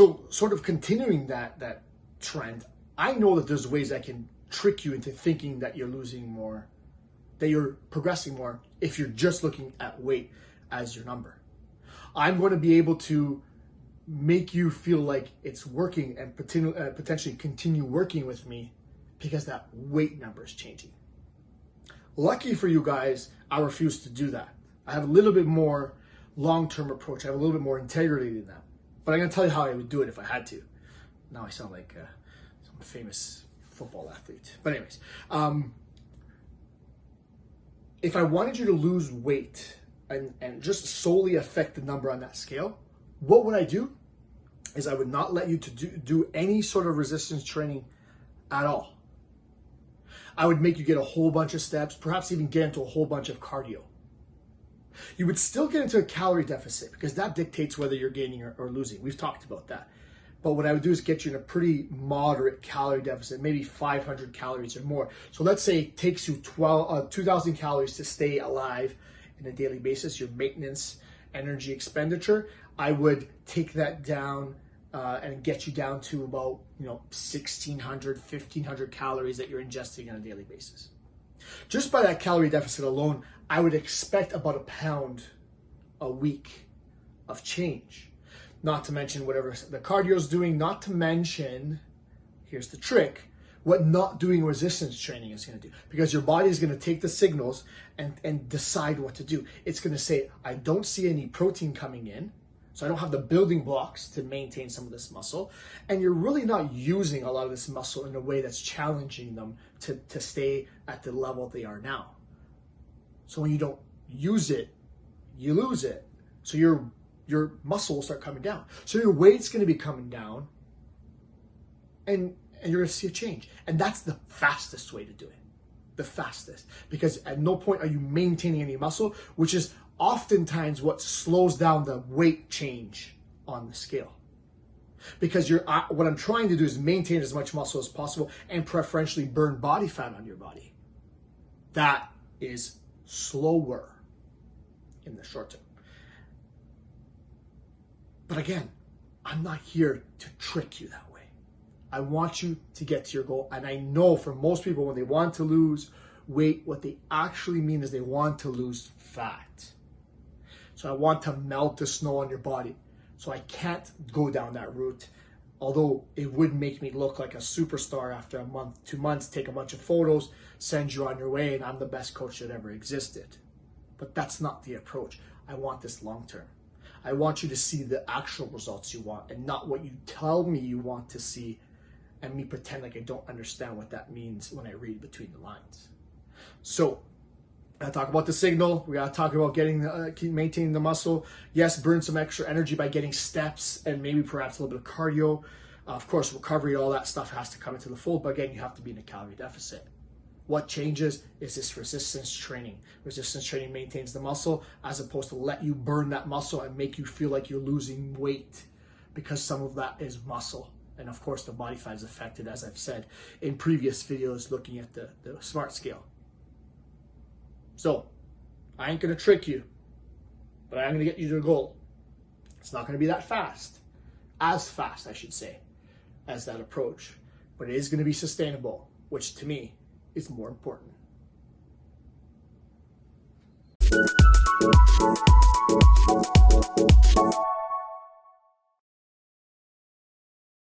So sort of continuing that trend, I know that there's ways I can trick you into thinking that you're losing more, that you're progressing more if you're just looking at weight as your number. I'm going to be able to make you feel like it's working and potentially continue working with me because that weight number is changing. Lucky for you guys, I refuse to do that. I have a little bit more long-term approach. I have a little bit more integrity than that. But I'm going to tell you how I would do it if I had to. Now I sound like some famous football athlete. But anyways, if I wanted you to lose weight and just solely affect the number on that scale, what would I do? Is I would not let you to do any sort of resistance training at all. I would make you get a whole bunch of steps, perhaps even get into a whole bunch of cardio. You would still get into a calorie deficit because that dictates whether you're gaining or losing. We've talked about that. But what I would do is get you in a pretty moderate calorie deficit, maybe 500 calories or more. So let's say it takes you 2,000 calories to stay alive on a daily basis, your maintenance energy expenditure. I would take that down and get you down to about 1,600, 1,500 calories that you're ingesting on a daily basis. Just by that calorie deficit alone, I would expect about a pound a week of change. Not to mention whatever the cardio is doing, not to mention, here's the trick, what not doing resistance training is going to do. Because your body is going to take the signals and decide what to do. It's going to say, I don't see any protein coming in, so I don't have the building blocks to maintain some of this muscle. And you're really not using a lot of this muscle in a way that's challenging them to stay at the level they are now. So when you don't use it, you lose it. So your muscle will start coming down. So your weight's going to be coming down and you're going to see a change. And that's the fastest way to do it. The fastest. Because at no point are you maintaining any muscle, which is oftentimes what slows down the weight change on the scale. Because what I'm trying to do is maintain as much muscle as possible and preferentially burn body fat on your body. That is slower in the short term. But again, I'm not here to trick you that way. I want you to get to your goal. And I know for most people, when they want to lose weight, what they actually mean is they want to lose fat. So I want to melt the snow on your body. So I can't go down that route. Although it would make me look like a superstar after a month, 2 months, take a bunch of photos, send you on your way, and I'm the best coach that ever existed. But that's not the approach. I want this long term. I want you to see the actual results you want and not what you tell me you want to see and me pretend like I don't understand what that means when I read between the lines. So, I gotta talk about the signal. We gotta talk about maintaining the muscle. Yes, burn some extra energy by getting steps and maybe perhaps a little bit of cardio. Of course, recovery, all that stuff has to come into the fold, but again, you have to be in a calorie deficit. What changes is this resistance training. Resistance training maintains the muscle as opposed to let you burn that muscle and make you feel like you're losing weight because some of that is muscle. And of course, the body fat is affected, as I've said in previous videos looking at the SMART scale. So, I ain't going to trick you, but I'm going to get you to the goal. It's not going to be that fast, as fast, I should say, as that approach, but it is going to be sustainable, which to me is more important.